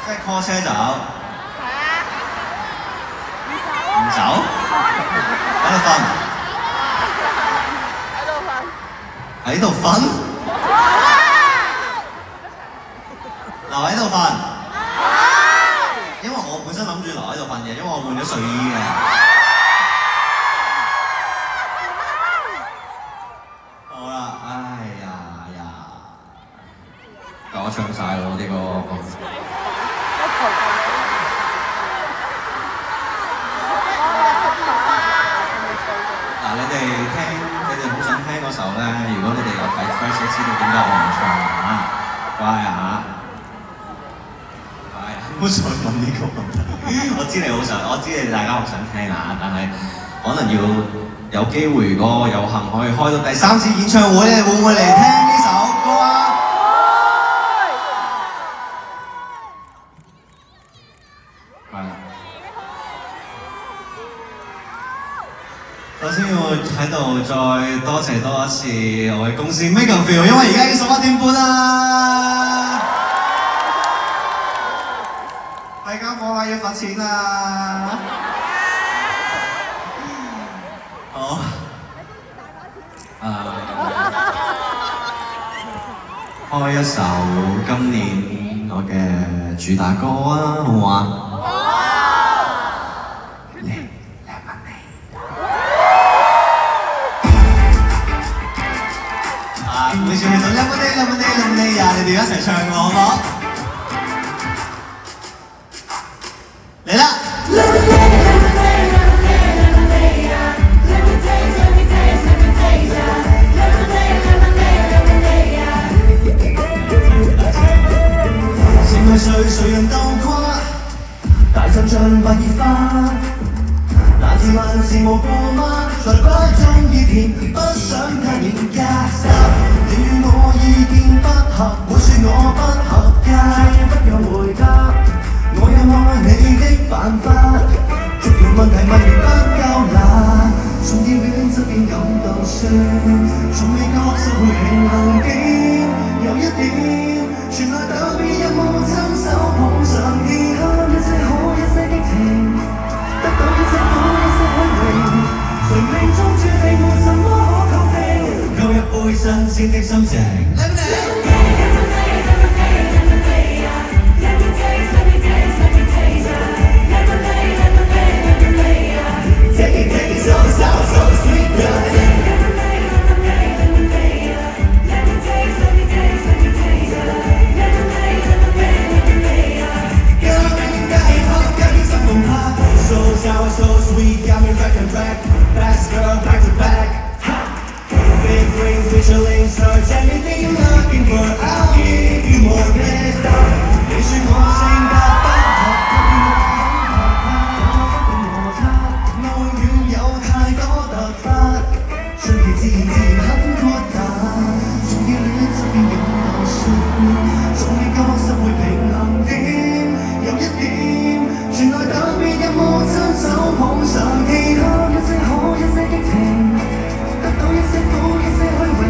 即係 call 車走，唔走，喺度瞓，喺度瞓，留喺度瞓，因為我本身諗住留喺度瞓嘅，因為我換咗睡衣嘅。好啦，哎呀，但我唱晒咯啲歌。你哋好想聽嗰首咧？如果你哋有睇 First 知道點解我唔唱啊？乖啊！乖啊！唔好再問呢個問題。我知你大家好想聽啊，但係可能要有機會，如果我有幸可以開到第3次演唱會，你哋會唔會嚟聽呢首歌啊？乖啦！首先要喺度再多謝多一次我嘅公司 Make a Feel， 因為而家已經11點半啦，大家放下要罰錢啦。好，開一首今年我嘅主打歌啊，好唔好啊？每次去到Lemonade啊，你哋一齊唱喎，好唔好？嚟啦！情係誰人都跨，大陣仗白熱化，難自問是無過嗎？在不中意甜，不想太廉價。你與我意見不合，會說我不合格，不用回答。我有愛你的辦法，逐條問題問完不夠難，從熱戀側邊感到酸，從未覺失會平衡點。有一點，傳來特別有冇親手捧上天空，一些好一些的情，得到一些苦一些虛榮，誰命中注定沒什麼可確定，購一杯新鮮的心情。So sweet, got me wrecked and wrecked. Best girl, back to back. Big rings, Michelin stars, anything you're looking for, I'll give you more than that. 你說我性格不合，不見我很合拍，愛戀有太多突發，順其自然很豁達，從熱戀側邊感到酸，從未覺失會平衡點，有一點，傳來特別有冇親手捧上天空，一些好一些的情，得到一些苦一些虛榮，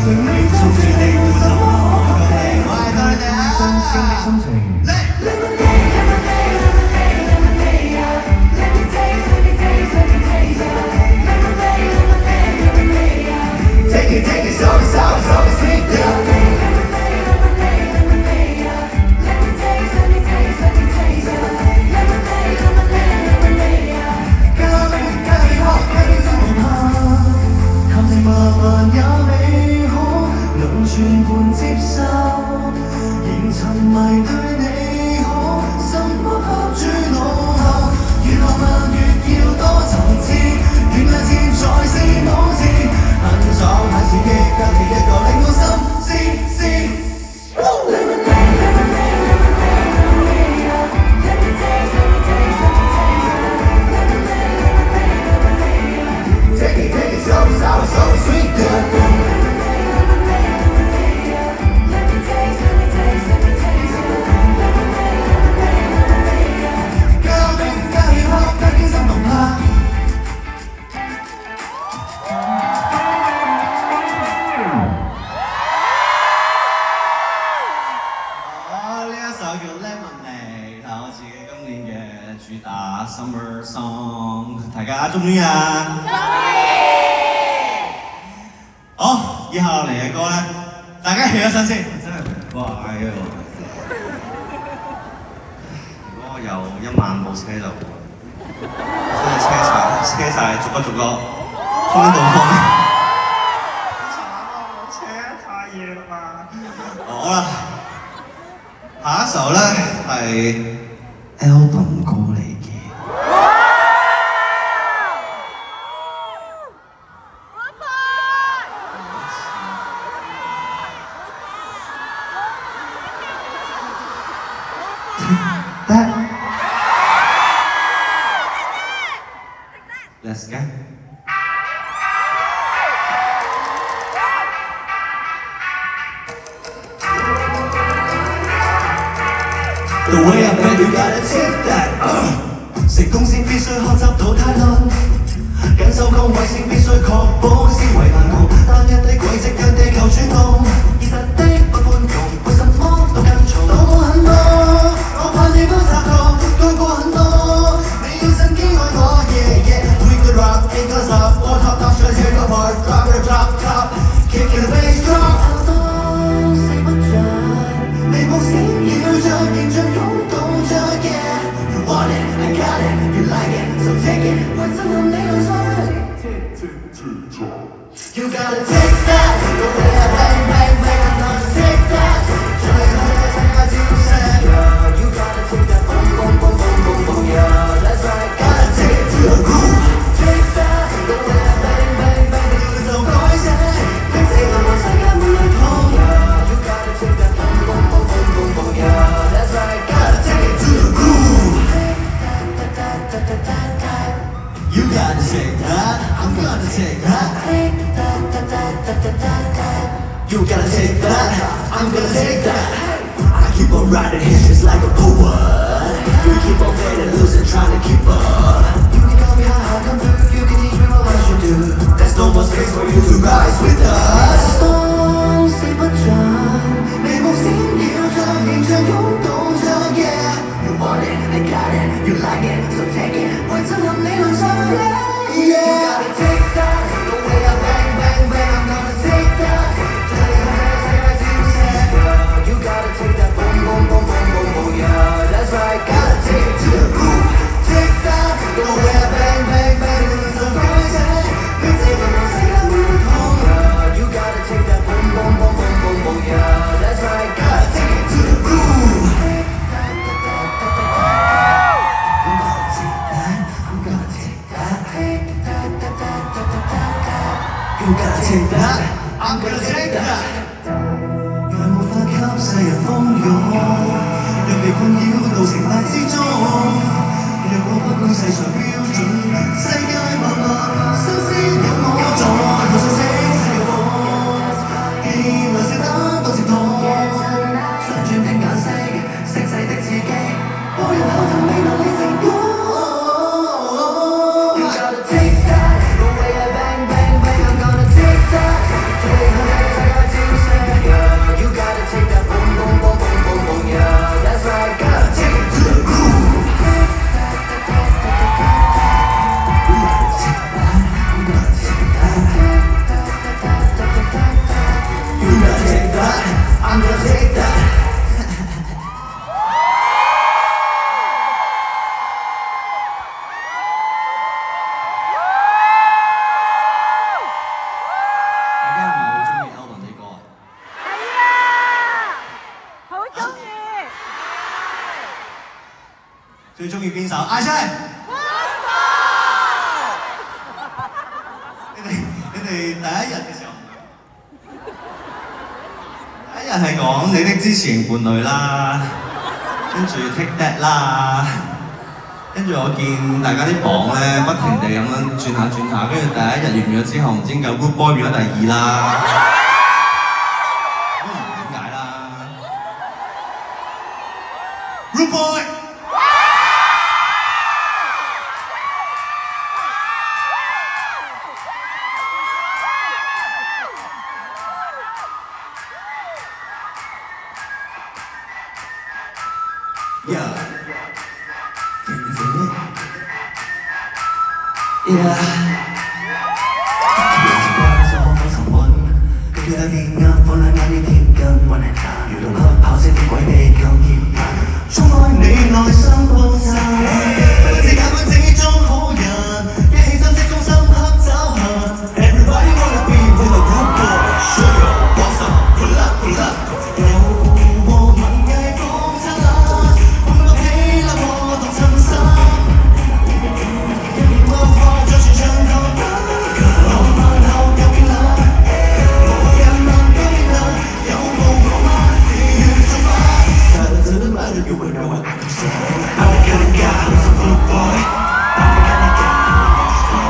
誰命中注定沒什麼可確定，我係對你新鮮的心情。Take it so sweet, yeah. 下我自己今年嘅主打 Summer Song， 大家中唔中意啊？中意。好，以下落嚟嘅歌咧，大家起咗身先，真係快啊！如果我有1萬部車就真係車晒，逐個封到封。好慘啊！我車太夜啦嘛。好啦。下一首咧係 album 歌嚟嘅。Let's go。The way I bet you gotta take that， 成功先必須學習到態度，緊守崗位先必須確保思維萬窮，單一的軌跡讓地球轉動，現實的不寬容，為什麼都跟從？到我很多，我怕你都察覺，講過很多，你要趁機愛我 ，yeah yeah，we could rock in the top， 我 top notch let's hit the part，drop it drop top，kick it the bass drop。四不盡，你冇閃耀着，形象擁抱着 ，yeah，you want it，I got it，you like it，so take it，為震撼你流水。You gotta take that， the way I bang bang bang， I'm gonna take that， 最後嘅世界照射。You gotta take that boom boom boom boom boom boom yeah， that's right， gotta take it to the groove。Take that， the way I bang bang bang， 要就改寫，令整個世界沒雷同。You gotta take that boom boom boom boom boom boom yeah， that's right， gotta take it to the groove。You gotta take that， I'm gonna take that。You gotta take that, I'm gonna take that. I keep on riding here just like a poet. You keep on fading, losing, trying to keep up. You can tell me how I come through, you can teach me what I should do. There's no more space for you to rise with us. 當四不盡，你無閃耀着，形象擁抱着 yeah. You want it, I got it, you like it, so take it. 為震撼你流水 yeah. You gotta take that, the way I bang bang bang, I'm gonna take that.You gotta take that boom boom boom boom boom boom yeah, that's right, gotta take it to the groove. Take that, the way I bang bang bang, it's so crazy. You take it, say that we were home. You gotta take that boom boom boom boom boom boom yeah, that's right, gotta take it to the groove. I'm gonna take that, I'm gonna take that. You gotta take that, I'm gonna take that.世人蜂擁，若被困擾到成敗之中，若我不管世上標準，世界萬物首先有我在，我想聲勢有火，見來色燈到直堂，旋轉的顏色，盛世的刺激，我用口就未能你成功。You gotta take that, the way I bang bang bang, I'm gonna take that， 最後這世界照射 ，You gotta take that。Boom boom boom boom boom yeah, that's right, gotta take it to the groove. You gotta take that, I'm gonna take that. You gotta take that, I'm gonna take that. 大家係咪好鍾意 Elvin 啲歌啊？最中意邊首？嗌出嚟！你哋第一日嘅時候，第一日係講你的支持型伴侶啦，跟住 Take That 啦，跟住我見大家啲榜咧不停地咁樣轉下，跟住第一日完咗之後，唔知點解 Good Boy 變咗第2啦，我唔明點解啦 ，Good Boy。Yeah. Can you feel it? Yeah.佢嘅電壓放兩眼已貼近雲泥潭，如同黑豹式的詭秘咁熱辣，衝開你內心擴散。時間會始終好人，一起身即中深刻找下。Everybody wanna be with a good boy， 需要幫手 pull up pull up。有我文藝風燦爛，歡樂喜樂我當襯衫，一無話就算唱到底，浪漫後又變冷。Doesn't matter, you will know what I can say. I'm the kind of guy who's a good boy. I'm the kind of guy who lets you go.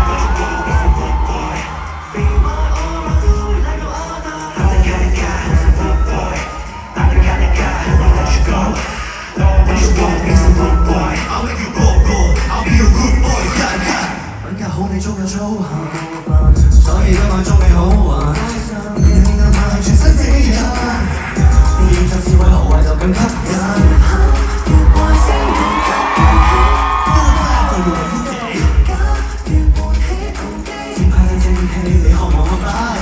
What you want is a good boy. Feel my aura, do it like no other. I'm the kind of guy who's a good boy. I'm the kind of guy who will let you go. What you want is a good boy. I'll make you go go. I'll be a good boy. Yeah yeah. 品格好，你足有粗口，所以今晚祝你好運。你能發現全新指引。現實智慧何謂就更吸引？天派嘅正氣，你渴望我把戲。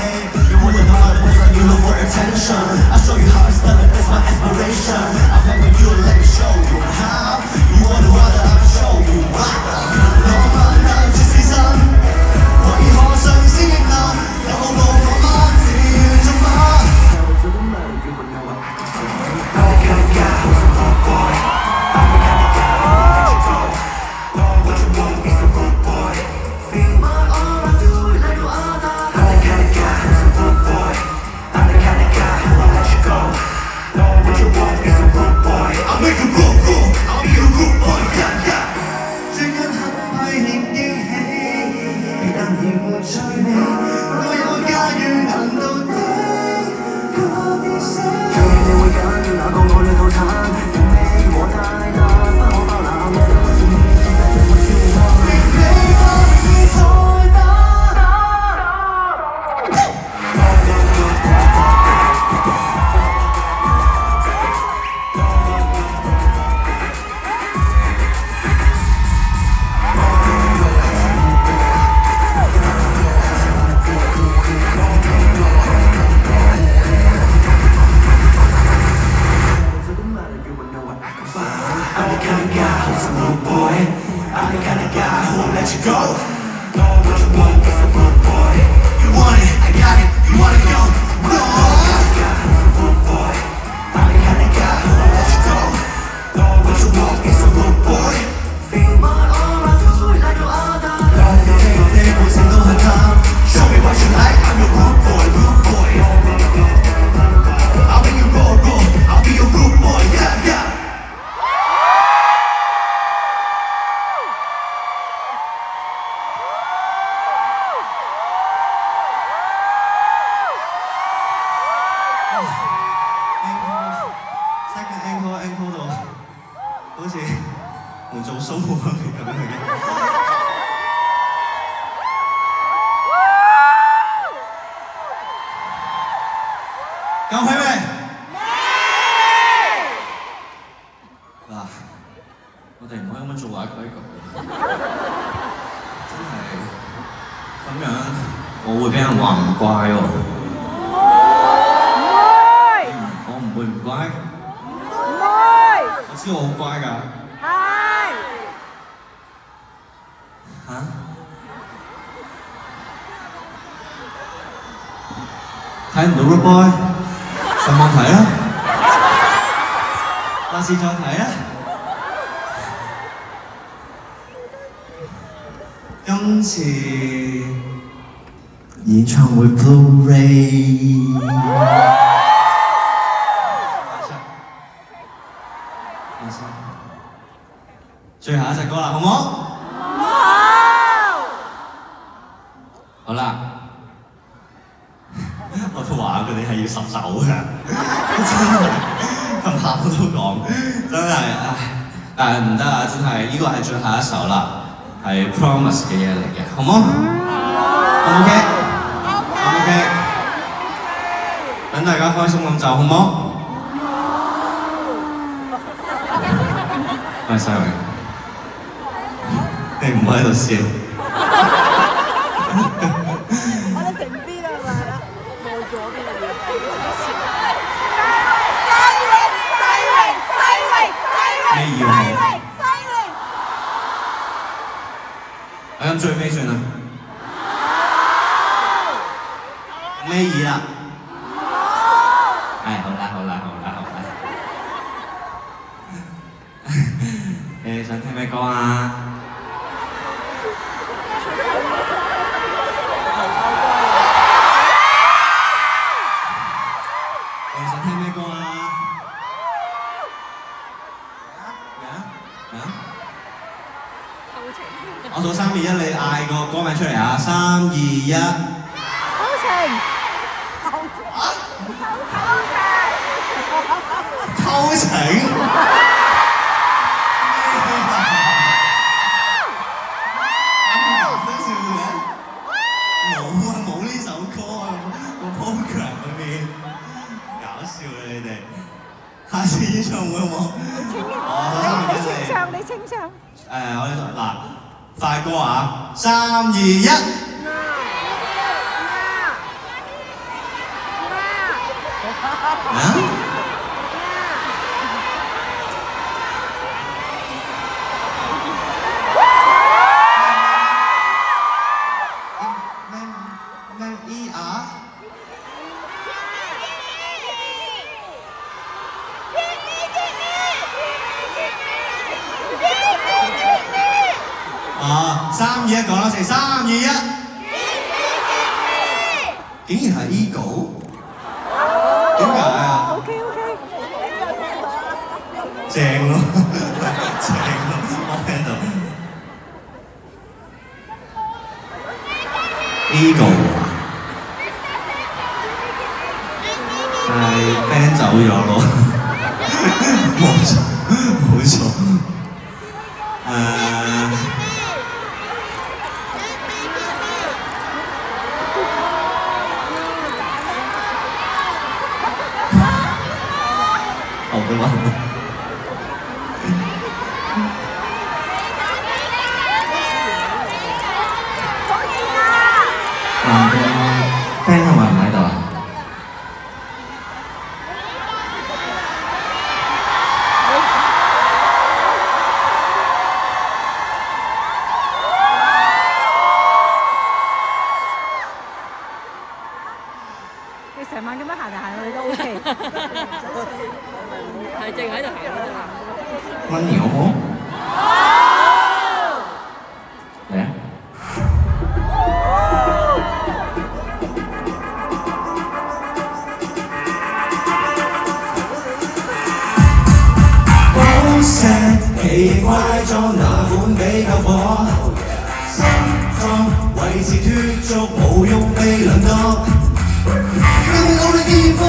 You want the heart, you look for attention. I show you how it's done, that's my aspiration. I pamper you, let me show you how. You want the water, I'll show you why. 浪漫大絕是真，為何上先亦難？有冇路我嗎？自願做嗎？夠皮未？嗱，我哋唔可以咁樣做壞規矩，真係咁樣，我會俾人話唔乖喎。我唔會唔乖。我知我好乖㗎。嚇？睇唔到咯 boy。上網睇啦，下次再睇啦。今次演唱會 Blu-ray， 最後一隻歌啦，好唔好？好。好啦。我都話佢哋係要10首㗎，真係咁下我都講，真係唉，唔得啊！真係呢個係最後一首啦，係 Promise 嘅嘢嚟嘅，好唔好？好 OK？ 好 OK？ 等大家開心咁走，好唔好？喂，細榮，你唔好喺度笑。我哋成邊啊嘛，過咗邊啊要咩要我？我咁最尾算啦。咩二啦？好啦。你想聽咩歌啊？你想聽咩歌啊？我數3、2、1，你嗌個歌名出嚟啊！3、2、1。偷情。冇呢首歌啊！個 program 裏面搞笑啊！你哋下次演唱會好冇？你清唱。我呢度嗱，快歌啊！3、2、1。3、2、1講多次，3、2、1。竟然係 Ego？ 點解啊 ？OK。正咯，我聽到。Ego 係 band 走咗咯，冇錯。好嘅嘛。band 係咪唔喺度啊？你成晚咁樣行嚟行去都 OK。係淨喺度行㗎啫嘛。Money 好冇？嚟啊！寶石奇形怪狀，哪款比較火？心臟維持脫俗，無用被量度。因為努力嘅熱火，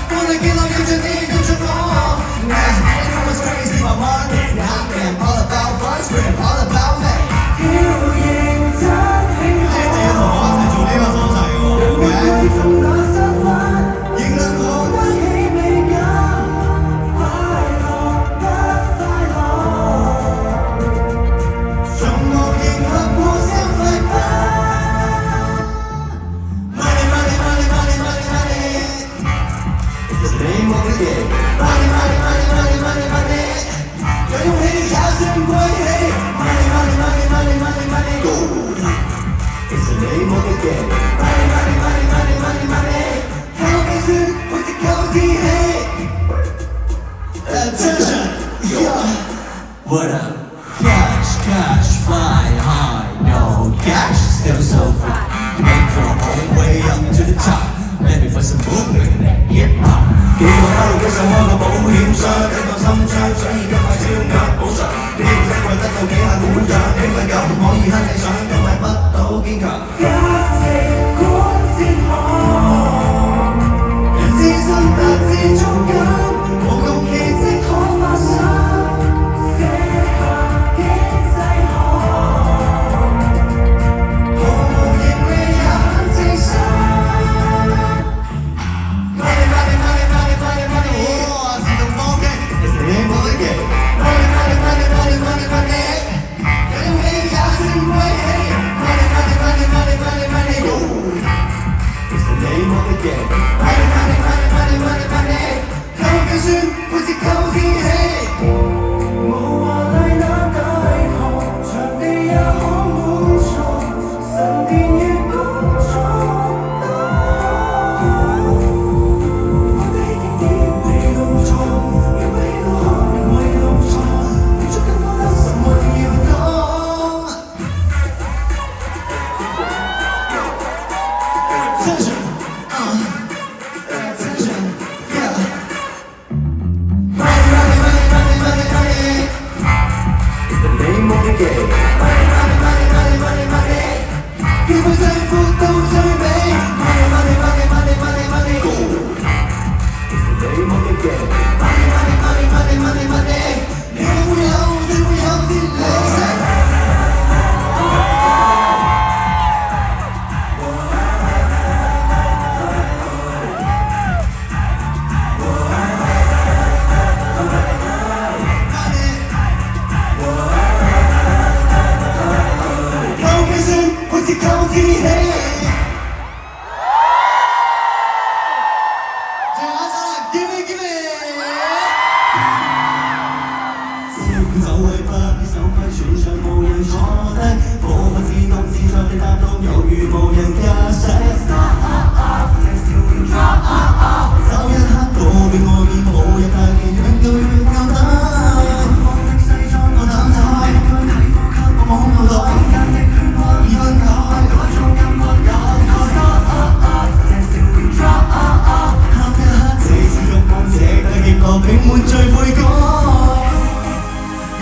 幫你記錄要將啲跟住我。Everyone's crazy about money, now I'm all about fun, scream all about me。要認真慶賀，你哋同我一齊做呢個方勢喎，仍能學得起美感，快樂得快樂，從無迎合過消費品。Money, money, money, money, money, money, it's the name of the game. Money, money, money, money, money, money， 有勇氣也算貴氣。Money, money, money, money, money, money, gold, it's the name of the game. Money, money, money, money, money, money， 靠技術好似靠志氣。Attention, yeah, what up? Cash, cash, fly high, no cash, still so fly. Make your own way up to the top. Let me put some movement in that hip hop。幾個收入嘅上開個保險箱，一個心傷，想要加快超額補償。呢個世界得到幾下鼓掌，興奮感唔可以哼你想，因為不到堅強。價值觀先行，人自信達至中間，無窮奇蹟可發生。寫下經濟學，毫無盈利也很正常。Money, money, money, money, money, money， 哇！自動波擊，it's the name of the game。算每節舊天氣，無華麗那大堂，場地也可滿座，神殿與工作。放低經典你弄錯，要不起都可能為弄錯，付出更多得什麼要講。Attention, attention, yeah. Money, money, money, money, money, money. It's the name of the game. Money, money, money, money, money, money. 基本最闊到最尾。Money, money, money, money, money, money. Go. It's the name of the game. Money, money, money, money, money, money. 你會有，你會有啲理性。好似舊天氣，最後一首啦 ，Give me give me。歡走位不必守規，全場無人坐低，步伐自動自在地踏到，猶如無人駕駛。走一刻告別外面，無人大見，讓到越夠底。光的西裝我膽大，具體呼吸我冇腦袋。已分解，改造感覺也太黑一刻，這次欲望這大極樂並沒最悔改。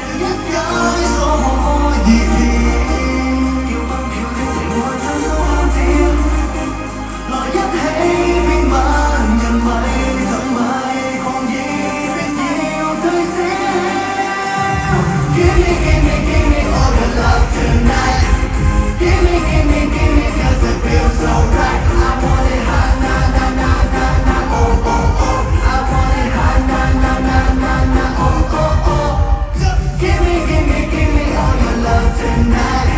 讓一解鎖可以跳，要蹦跳的靈魂像數號照，來一起變萬人迷，怎迷狂熱別要退燒。Give me give me give me all your love tonight。Give me, give me, give me, 'cause it feels so right. I want it hot, na na na na na, oh oh oh. I want it hot, na na na na na, oh oh oh. Give me, give me, give me all your love tonight.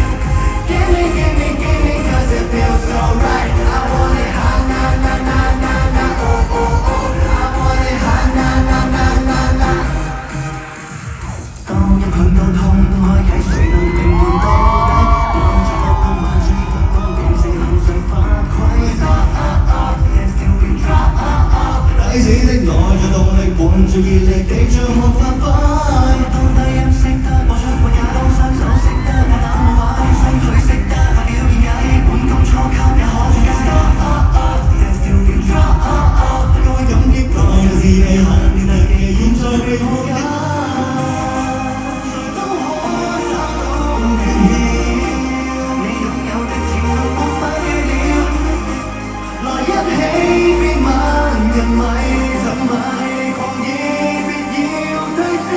Give me, give me, give me, 'cause it feels so right. I want it hot, na na na na na, oh oh oh. I want it hot, na na na na na. 當一拳到痛都開啟，誰能平緩到底？抵死的內在動力，伴住熱力地將我發揮。到底音識得，我出沒也都雙手識得，我膽無法犧牲，佢識得，發表現也基本功初級也可以解釋。該感激內在是你肯定特技，現在被破解。誰都可找到缺欠，你擁有的潮流沒法預料，來一起變萬人迷。怎迷狂熱，別要退燒。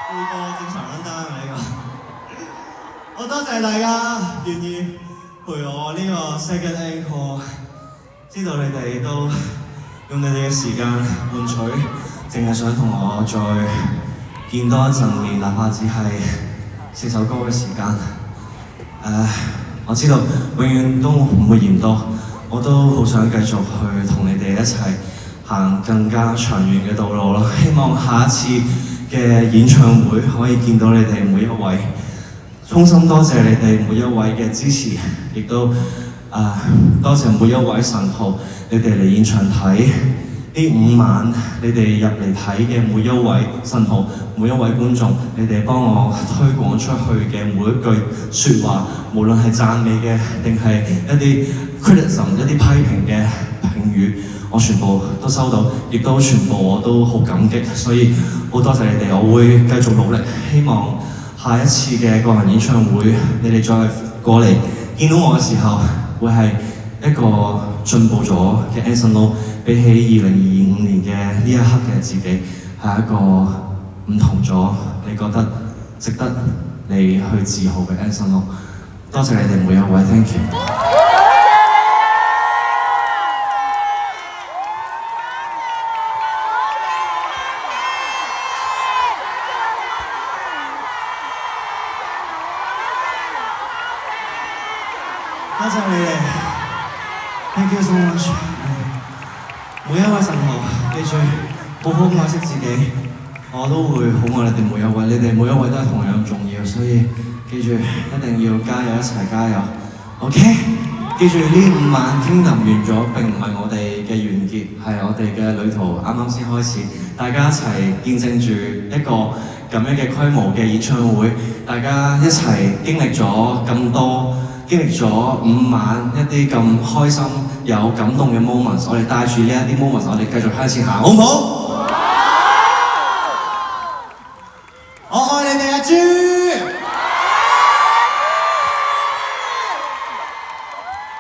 背過正常撚單啊呢個。好多謝大家願意陪我呢個 second encore， 知道你哋都用你哋嘅時間換取，淨係想同我再見多一陣面，哪怕只係4首歌嘅時間。我知道永遠都唔會嫌多，我都好想繼續去同你哋一齊行更加長遠嘅道路咯。希望下一次嘅演唱會可以見到你哋每一位，衷心多謝你哋每一位嘅支持，亦都多謝每一位神徒，你哋嚟現場睇呢5晚，你哋入嚟睇嘅每一位神徒，每一位觀眾，你哋幫我推廣出去嘅每一句説話，無論係讚美嘅定係一啲 criticism 一啲批評嘅評語，我全部都收到，亦都全部我都好感激，所以好多謝你哋，我會繼續努力，希望下一次嘅個人演唱會，你哋再過嚟見到我嘅時候，會係一個進步咗嘅 Anson Lo， 比起2025年嘅呢一刻嘅自己，係一個唔同咗，你覺得值得你去自豪嘅 Anson Lo。多謝你哋每一位 ，thank you。多謝你哋 ，thank you so much。每一位神徒，記住好好愛惜自己，我都會好愛你哋每一位，你哋每一位都係同樣重要，所以記住一定要加油，一齊加油 ，OK？ 記住呢5晚 Kingdom 完咗，並唔係我哋嘅完結，係我哋嘅旅途啱啱先開始，大家一齊見證住一個咁樣嘅規模嘅演唱會，大家一齊經歷咗咁多。經歷咗5晚一啲咁開心有感動嘅 moments， 我哋帶住呢一啲 moments， 我哋繼續向前行，好唔好？我愛你哋阿豬！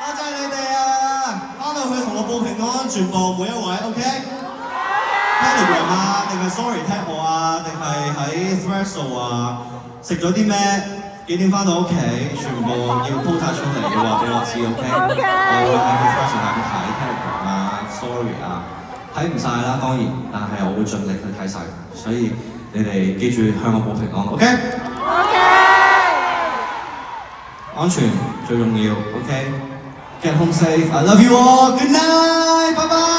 多謝你哋啊！翻到去同我報平安，全部每一位 OK？Telegram 啊，定係 Sorry 踢我啊，定係喺 Threads 啊，食咗啲咩？幾點翻到屋企，全部要 po 曬出嚟，要話俾我知 ，OK？ 我會喺 Facebook 上睇 Telegram 啊、Story 啊，睇唔晒啦當然，但係我會盡力去睇晒，所以你哋記住向我報平安 ，OK？ 安全最重要 ，OK？Get home safe，I love you all，good night，拜拜。